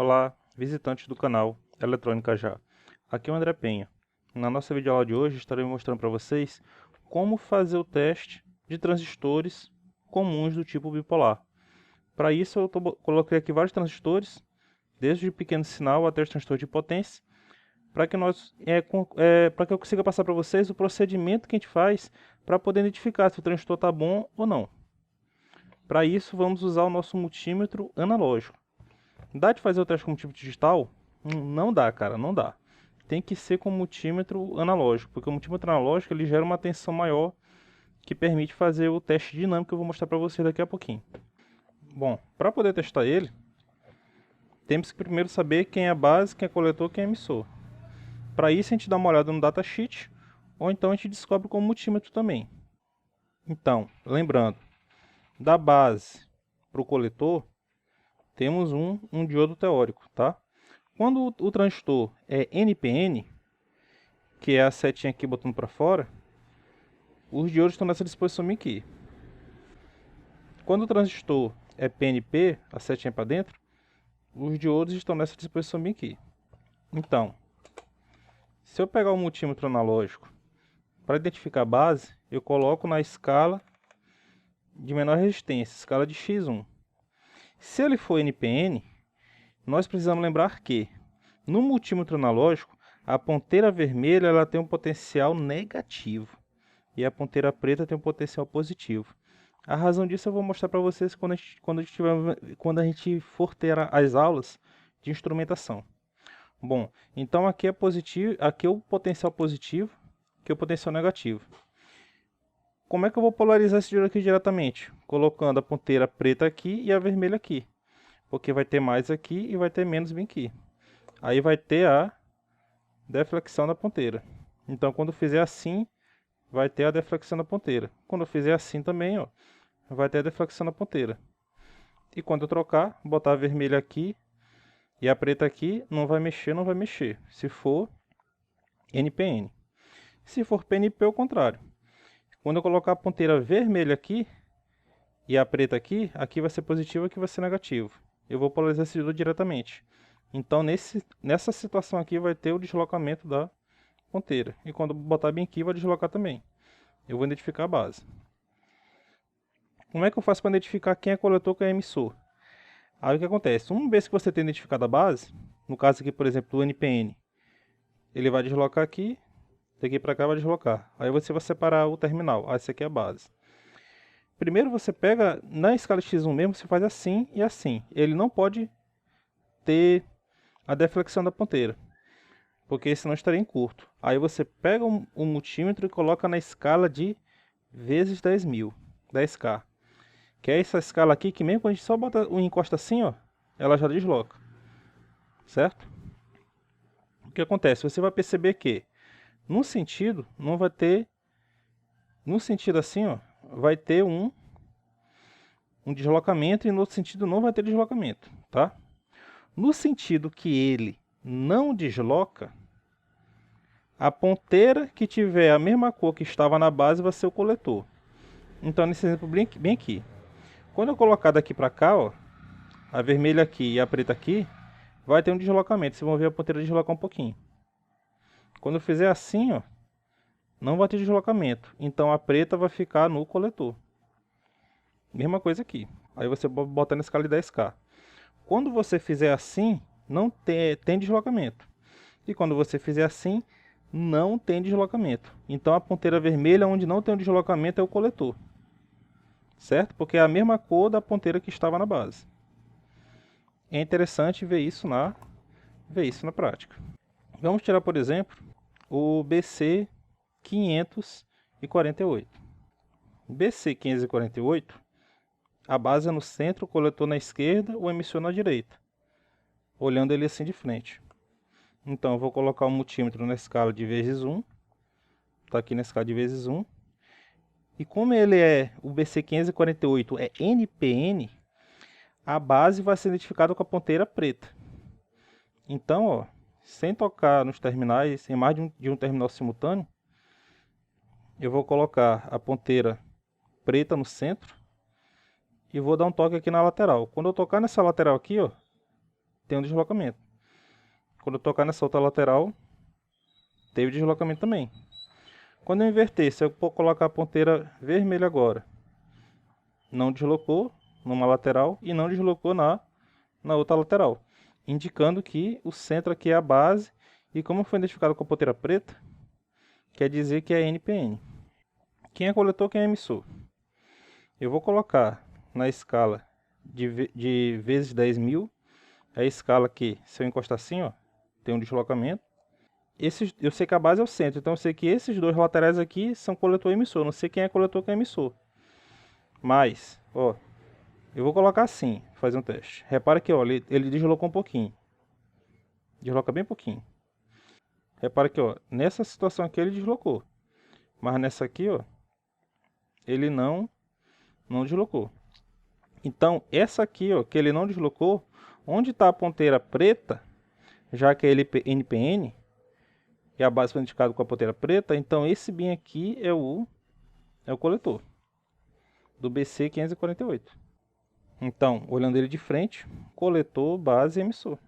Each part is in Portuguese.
Olá, visitantes do canal Eletrônica Já. Aqui é o André Penha. Na nossa videoaula de hoje estarei mostrando para vocês como fazer o teste de transistores comuns do tipo bipolar. Para isso eu coloquei aqui vários transistores, desde o pequeno sinal até os transistores de potência, para que eu consiga passar para vocês o procedimento que a gente faz para poder identificar se o transistor está bom ou não. Para isso vamos usar o nosso multímetro analógico. Dá de fazer o teste com multímetro digital? Não dá, cara, não dá. Tem que ser com multímetro analógico, porque o multímetro analógico ele gera uma tensão maior que permite fazer o teste dinâmico que eu vou mostrar para vocês daqui a pouquinho. Bom, para poder testar ele, temos que primeiro saber quem é a base, quem é coletor, quem é emissor. Para isso a gente dá uma olhada no datasheet, ou então a gente descobre com o multímetro também. Então, lembrando, da base para o coletor, temos um diodo teórico, tá? Quando o transistor é NPN, que é a setinha aqui botando para fora, os diodos estão nessa disposição aqui. Quando o transistor é PNP, a setinha para dentro, os diodos estão nessa disposição aqui. Então, se eu pegar o multímetro analógico para identificar a base, eu coloco na escala de menor resistência, escala de X1. Se ele for NPN, nós precisamos lembrar que no multímetro analógico, a ponteira vermelha ela tem um potencial negativo e a ponteira preta tem um potencial positivo. A razão disso eu vou mostrar para vocês quando a gente for ter as aulas de instrumentação. Bom, então aqui é positivo, aqui é o potencial positivo, aqui é o potencial negativo. Como é que eu vou polarizar esse diodo aqui diretamente? Colocando a ponteira preta aqui e a vermelha aqui, porque vai ter mais aqui e vai ter menos bem aqui. Aí vai ter a deflexão da ponteira. Então, quando eu fizer assim, vai ter a deflexão da ponteira. Quando eu fizer assim também, ó, vai ter a deflexão da ponteira. E quando eu trocar, botar a vermelha aqui e a preta aqui, não vai mexer, não vai mexer. Se for NPN. Se for PNP, é o contrário. Quando eu colocar a ponteira vermelha aqui e a preta aqui, aqui vai ser positivo, aqui vai ser negativo. Eu vou polarizar esse diodo diretamente. Então, nessa situação aqui, vai ter o deslocamento da ponteira. E quando botar bem aqui, vai deslocar também. Eu vou identificar a base. Como é que eu faço para identificar quem é coletor e quem é emissor? Aí o que acontece? Uma vez que você tem identificado a base, no caso aqui, por exemplo, do NPN, ele vai deslocar aqui, daqui para cá vai deslocar. Aí você vai separar o terminal. Ah, essa aqui é a base. Primeiro você pega, na escala X1 mesmo, você faz assim e assim. Ele não pode ter a deflexão da ponteira, porque senão estaria em curto. Aí você pega o multímetro e coloca na escala de vezes 10.000, 10K. Que é essa escala aqui que mesmo quando a gente só bota o encosta assim, ó, ela já desloca. Certo? O que acontece? Você vai perceber que num sentido não vai ter, num sentido assim, ó, vai ter um deslocamento e no outro sentido não vai ter deslocamento, tá? No sentido que ele não desloca, a ponteira que tiver a mesma cor que estava na base vai ser o coletor. Então, nesse exemplo bem aqui. Quando eu colocar daqui para cá, ó, a vermelha aqui e a preta aqui, vai ter um deslocamento. Vocês vão ver a ponteira deslocar um pouquinho. Quando eu fizer assim, ó, não vai ter deslocamento. Então, a preta vai ficar no coletor. Mesma coisa aqui. Aí você bota na escala de 10K. Quando você fizer assim, não tem deslocamento. E quando você fizer assim, não tem deslocamento. Então a ponteira vermelha onde não tem o deslocamento é o coletor. Certo? Porque é a mesma cor da ponteira que estava na base. É interessante ver isso na prática. Vamos tirar, por exemplo, o BC548. BC548, a base é no centro, o coletor na esquerda, o emissor na direita. Olhando ele assim de frente. Então eu vou colocar o multímetro na escala de vezes 1. Está aqui na escala de vezes 1. E como ele é, o BC548 é NPN, a base vai ser identificada com a ponteira preta. Então, ó, sem tocar nos terminais, em mais de um terminal simultâneo, eu vou colocar a ponteira preta no centro e vou dar um toque aqui na lateral. Quando eu tocar nessa lateral aqui, ó, tem um deslocamento. Quando eu tocar nessa outra lateral, teve deslocamento também. Quando eu inverter, se eu colocar a ponteira vermelha agora, não deslocou numa lateral e não deslocou na outra lateral, indicando que o centro aqui é a base, e como foi identificado com a ponteira preta, quer dizer que é NPN. Quem é coletor, quem é emissor? Eu vou colocar na escala de vezes 10.000, a escala que, se eu encostar assim, ó, tem um deslocamento. Eu sei que a base é o centro, então eu sei que esses dois laterais aqui são coletor e emissor. Não sei quem é coletor, quem é emissor. Mas, ó, eu vou colocar assim, fazer um teste. Repara que, ó, ele deslocou um pouquinho. Desloca bem pouquinho. Repara que, ó, nessa situação aqui ele deslocou. Mas nessa aqui, ó, ele não deslocou. Então, essa aqui, ó, que ele não deslocou, onde está a ponteira preta, já que é NPN, e a base foi indicada com a ponteira preta, então esse bin aqui é o coletor do BC548. Então, olhando ele de frente, coletor, base e emissor.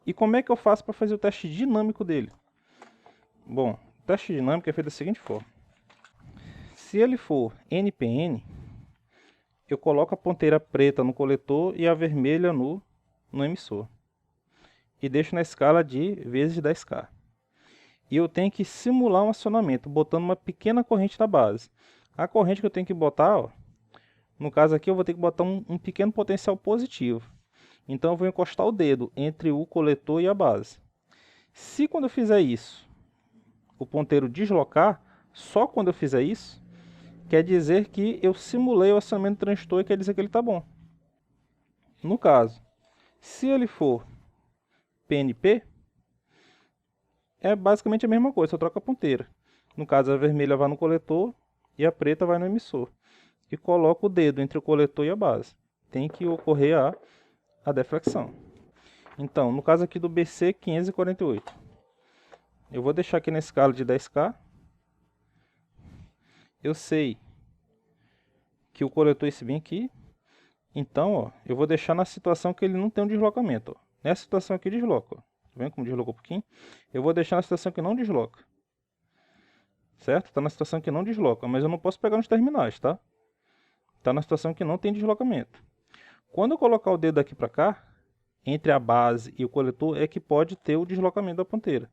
E como é que eu faço para fazer o teste dinâmico dele? Bom, o teste dinâmico é feito da seguinte forma. Se ele for NPN, eu coloco a ponteira preta no coletor e a vermelha no emissor. E deixo na escala de vezes 10K. E eu tenho que simular um acionamento, botando uma pequena corrente na base. A corrente que eu tenho que botar, ó, no caso aqui eu vou ter que botar um pequeno potencial positivo. Então eu vou encostar o dedo entre o coletor e a base. Se quando eu fizer isso, o ponteiro deslocar, só quando eu fizer isso, quer dizer que eu simulei o acionamento do transistor e quer dizer que ele está bom. No caso, se ele for PNP, é basicamente a mesma coisa, só troca a ponteira. No caso, a vermelha vai no coletor e a preta vai no emissor. E coloco o dedo entre o coletor e a base. Tem que ocorrer a deflexão. Então, no caso aqui do BC548, eu vou deixar aqui na escala de 10K. Eu sei que o coletor é esse bem aqui. Então, ó, eu vou deixar na situação que ele não tem um deslocamento. Ó. Nessa situação aqui desloca. Ó. Tá vendo como deslocou um pouquinho? Eu vou deixar na situação que não desloca. Certo? Está na situação que não desloca, mas eu não posso pegar nos terminais, tá? Está na situação que não tem deslocamento. Quando eu colocar o dedo daqui para cá, entre a base e o coletor, é que pode ter o deslocamento da ponteira.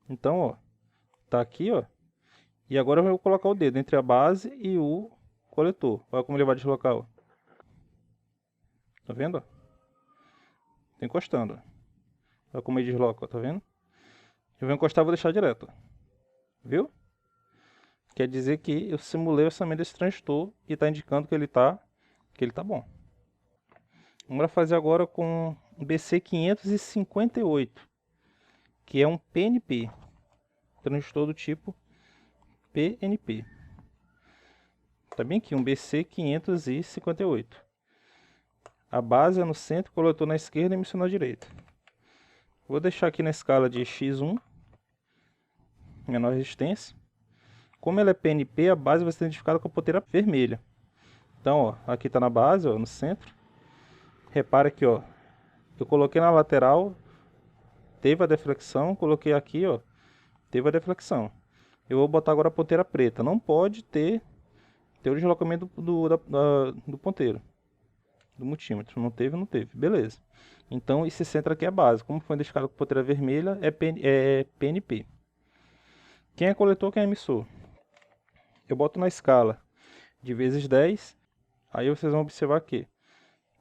Então, ó, tá aqui, ó. E agora eu vou colocar o dedo entre a base e o coletor. Olha como ele vai deslocar, ó. Tá vendo? Tô encostando. Olha como ele desloca, ó. Tá vendo? Eu vou encostar e vou deixar direto. Viu? Quer dizer que eu simulei o orçamento desse transistor e está indicando que ele tá bom. Vamos fazer agora com o BC558, que é um PNP, transistor do tipo PNP. Tá bem aqui, um BC558. A base é no centro, coletor na esquerda e emissor na direita. Vou deixar aqui na escala de X1, menor resistência. Como ela é PNP, a base vai ser identificada com a ponteira vermelha. Então, ó, aqui está na base, ó, no centro. Repara que, ó, eu coloquei na lateral, teve a deflexão, coloquei aqui, ó, teve a deflexão. Eu vou botar agora a ponteira preta. Não pode ter o deslocamento do ponteiro, do multímetro. Não teve, não teve. Beleza. Então, esse centro aqui é a base. Como foi identificado com a ponteira vermelha, é PNP. Quem é coletor, quem é emissor? Eu boto na escala de vezes 10. Aí vocês vão observar que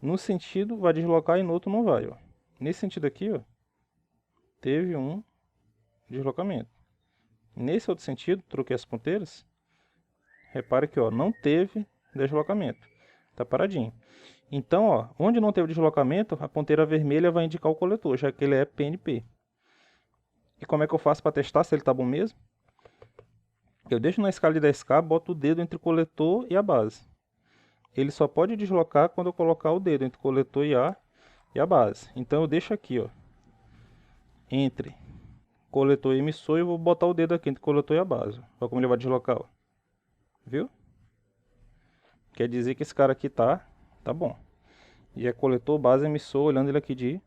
no sentido vai deslocar e no outro não vai. Ó. Nesse sentido aqui, ó, teve um deslocamento. Nesse outro sentido, troquei as ponteiras. Repare que, ó, não teve deslocamento. Está paradinho. Então, ó, onde não teve deslocamento, a ponteira vermelha vai indicar o coletor, já que ele é PNP. E como é que eu faço para testar se ele está bom mesmo? Eu deixo na escala de 10K, boto o dedo entre o coletor e a base. Ele só pode deslocar quando eu colocar o dedo entre o coletor e a base. Então eu deixo aqui, ó, entre coletor e emissor, e vou botar o dedo aqui entre o coletor e a base. Olha como ele vai deslocar, ó. Viu? Quer dizer que esse cara aqui tá bom. E é coletor, base, emissor, olhando ele aqui de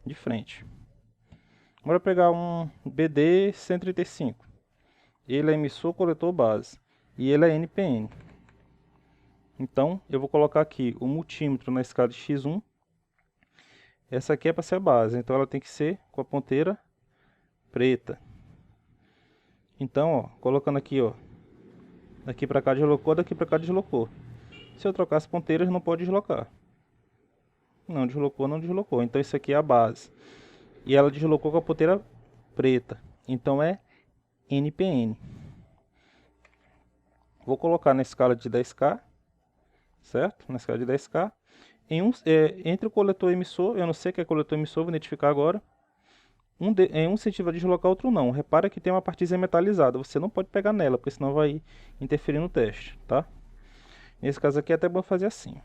de frente. Bora pegar um BD 135. Ele é emissor, coletor, base. E ele é NPN. Então, eu vou colocar aqui o multímetro na escala de X1. Essa aqui é para ser a base, então ela tem que ser com a ponteira preta. Então, ó, colocando aqui, ó, daqui para cá deslocou, daqui para cá deslocou. Se eu trocar as ponteiras, não pode deslocar. Não deslocou, não deslocou. Então, isso aqui é a base. E ela deslocou com a ponteira preta. Então, é NPN. Vou colocar na escala de 10K, certo? Na escala de 10K. Entre o coletor e emissor, eu não sei que é coletor e emissor, vou identificar agora. Um sentido vai deslocar, outro não. Repara que tem uma partezinha metalizada. Você não pode pegar nela, porque senão vai interferir no teste, tá? Nesse caso aqui é até bom fazer assim.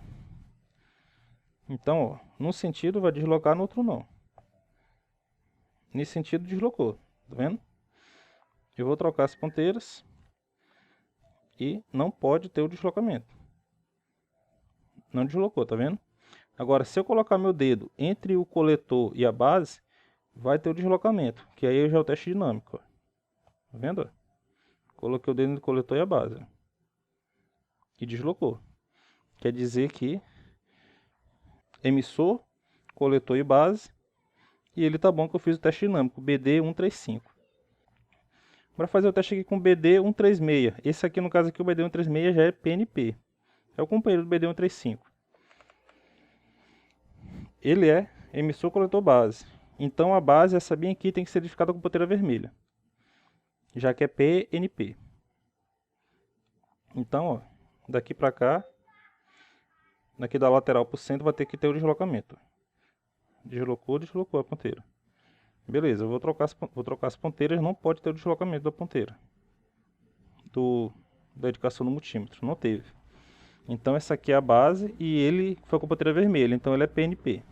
Então, ó, num sentido vai deslocar, no outro não. Nesse sentido deslocou, tá vendo? Eu vou trocar as ponteiras e não pode ter o deslocamento. Não deslocou, tá vendo? Agora, se eu colocar meu dedo entre o coletor e a base, vai ter o deslocamento, que aí já é o teste dinâmico, ó. Tá vendo? Coloquei o dedo no coletor e a base, ó, e deslocou. Quer dizer que emissor, coletor e base, e ele tá bom que eu fiz o teste dinâmico, BD135. Para fazer o teste aqui com BD136. Esse aqui, no caso aqui, o BD136 já é PNP. É o companheiro do BD135. Ele é emissor, coletor, base. Então a base, essa bem aqui, tem que ser identificada com ponteira vermelha, já que é PNP. Então, ó, daqui para cá, daqui da lateral para o centro, vai ter que ter o deslocamento. Deslocou, deslocou a ponteira. Beleza, eu vou trocar as ponteiras, não pode ter o deslocamento da ponteira. Da indicação do multímetro, não teve. Então essa aqui é a base e ele foi com a ponteira vermelha, então ele é PNP.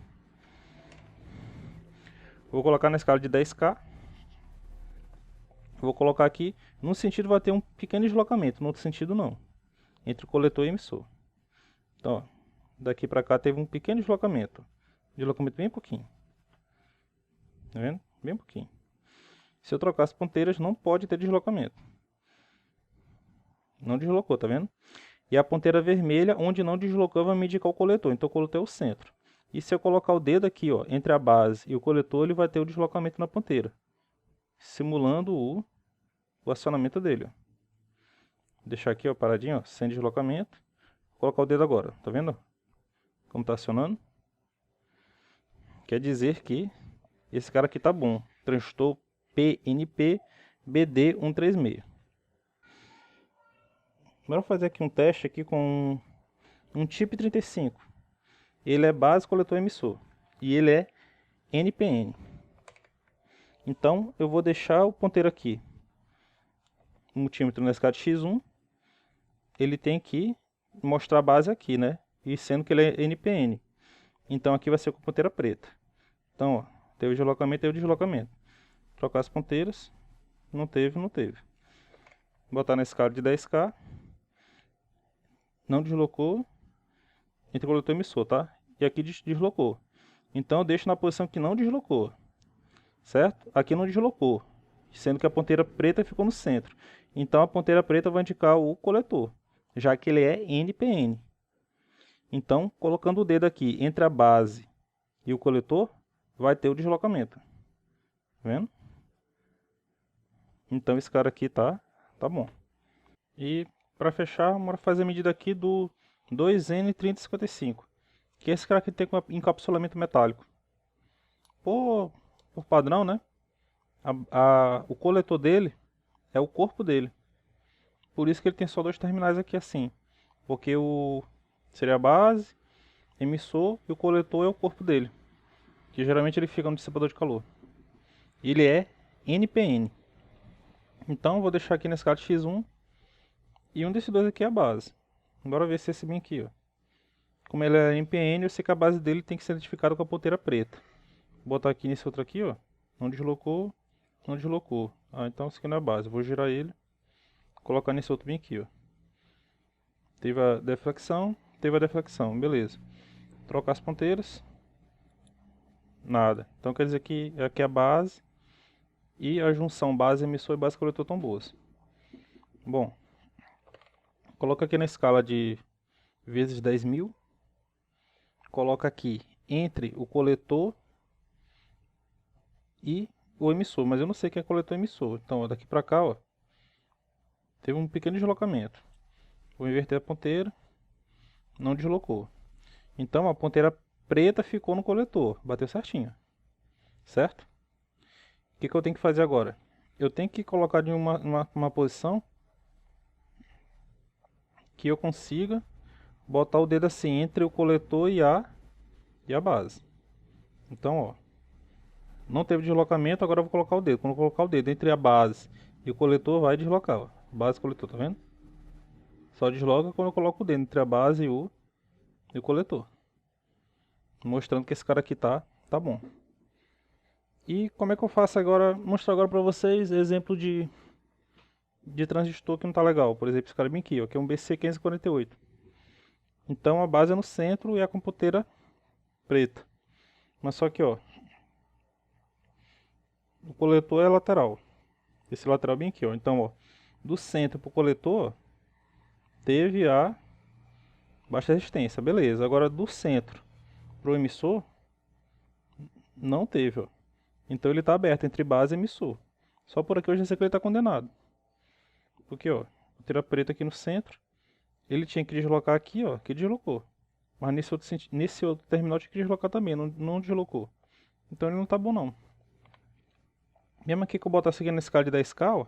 Vou colocar na escala de 10K. Vou colocar aqui, num sentido vai ter um pequeno deslocamento, no outro sentido não. Entre o coletor e o emissor. Então, ó, daqui para cá teve um pequeno deslocamento. Deslocamento bem pouquinho. Tá vendo? Bem pouquinho. Se eu trocar as ponteiras, não pode ter deslocamento. Não deslocou, tá vendo? E a ponteira vermelha, onde não deslocou, vai me indicar o coletor. Então o coletor é o centro. E se eu colocar o dedo aqui, ó, entre a base e o coletor, ele vai ter o deslocamento na ponteira, simulando o acionamento dele, ó. Vou deixar aqui, ó, paradinho, ó, sem deslocamento. Vou colocar o dedo agora, tá vendo? Como tá acionando? Quer dizer que esse cara aqui tá bom. Transistor PNP BD136. Agora vou fazer aqui um teste aqui com um TIP 35. Ele é base, coletor, emissor. E ele é NPN. Então eu vou deixar o ponteiro aqui. O multímetro na escala de X1. Ele tem que mostrar a base aqui, né? E sendo que ele é NPN. Então aqui vai ser com ponteira preta. Então, ó, teve deslocamento, teve deslocamento. Trocar as ponteiras. Não teve, não teve. Botar na escala de 10K. Não deslocou. Entre coletor e emissor, tá? E aqui deslocou. Então eu deixo na posição que não deslocou. Certo? Aqui não deslocou. Sendo que a ponteira preta ficou no centro. Então a ponteira preta vai indicar o coletor, já que ele é NPN. Então, colocando o dedo aqui entre a base e o coletor, vai ter o deslocamento. Tá vendo? Então esse cara aqui tá bom. E para fechar, vamos fazer a medida aqui do 2N3055, que é esse cara que tem com encapsulamento metálico. Por padrão, né? O coletor dele é o corpo dele. Por isso que ele tem só dois terminais aqui assim. Porque seria a base, emissor, e o coletor é o corpo dele, que geralmente ele fica no dissipador de calor. Ele é NPN. Então eu vou deixar aqui na escala de X1. E um desses dois aqui é a base. Bora ver se esse bem aqui, ó. Como ele é NPN, eu sei que a base dele tem que ser identificada com a ponteira preta. Vou botar aqui nesse outro aqui, ó. Não deslocou, não deslocou. Ah, então esse aqui não é a base. Vou girar ele. Colocar nesse outro bem aqui, ó. Teve a deflexão, beleza. Trocar as ponteiras. Nada. Então quer dizer que aqui a base e a junção base emissor e base coletor estão boas. Bom, coloca aqui na escala de vezes 10.000. Coloca aqui entre o coletor e o emissor, mas eu não sei quem é coletor e emissor. Então, ó, daqui para cá, ó, teve um pequeno deslocamento. Vou inverter a ponteira, não deslocou. Então, a ponteira preta ficou no coletor, bateu certinho, certo? O que eu tenho que fazer agora? Eu tenho que colocar em uma posição que eu consiga botar o dedo assim entre o coletor e a base. Então, ó, não teve deslocamento, agora eu vou colocar o dedo. Quando eu colocar o dedo entre a base e o coletor, vai deslocar, ó. Base e coletor, tá vendo? Só desloca quando eu coloco o dedo entre a base e o coletor. Mostrando que esse cara aqui tá bom. E como é que eu faço agora? Mostrar agora pra vocês exemplo de transistor que não tá legal. Por exemplo, esse cara bem aqui, ó, que é um BC548. Então a base é no centro e a computeira preta. Mas só que, ó, o coletor é lateral. Esse lateral bem aqui, ó. Então, ó, do centro pro coletor, teve a baixa resistência, beleza. Agora do centro pro emissor, não teve, ó. Então ele tá aberto entre base e emissor. Só por aqui eu já sei que ele tá condenado. Porque, ó, ponteira preta aqui no centro, ele tinha que deslocar aqui, ó, que deslocou. Mas nesse outro terminal tinha que deslocar também, não deslocou. Então ele não tá bom não. Mesmo aqui que eu botar aqui na escala de 10K, ó,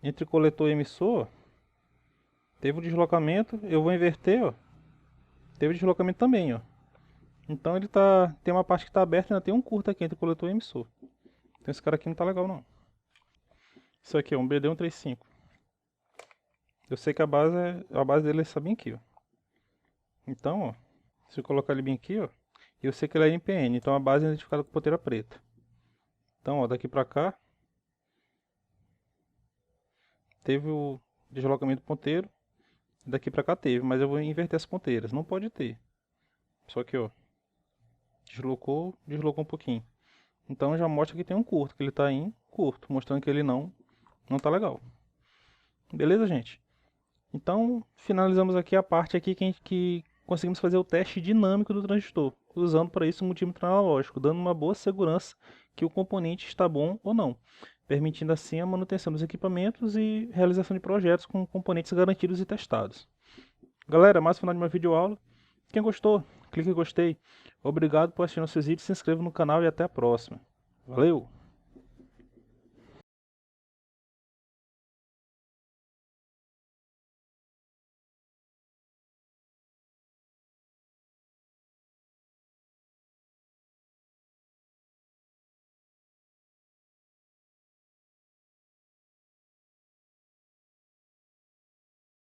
entre coletor e emissor, teve um deslocamento, eu vou inverter, ó. Teve deslocamento também, ó. Então ele tem uma parte que está aberta e ainda tem um curto aqui entre coletor e emissor. Então esse cara aqui não tá legal não. Isso aqui é um BD135. Eu sei que a base dele é essa bem aqui, ó. Então, ó, se eu colocar ele bem aqui, ó, eu sei que ele é NPN, então a base é identificada com ponteira preta. Então, ó, daqui pra cá teve o deslocamento ponteiro, daqui pra cá teve, mas eu vou inverter as ponteiras, não pode ter. Só que, ó, deslocou um pouquinho. Então já mostra que tem um curto, que ele tá em curto, mostrando que ele não tá legal. Beleza, gente? Então, finalizamos aqui a parte aqui que conseguimos fazer o teste dinâmico do transistor, usando para isso um multímetro analógico, dando uma boa segurança que o componente está bom ou não, permitindo assim a manutenção dos equipamentos e realização de projetos com componentes garantidos e testados. Galera, mais um final de uma videoaula. Quem gostou, clique em gostei. Obrigado por assistir nossos vídeos, se inscreva no canal e até a próxima. Valeu!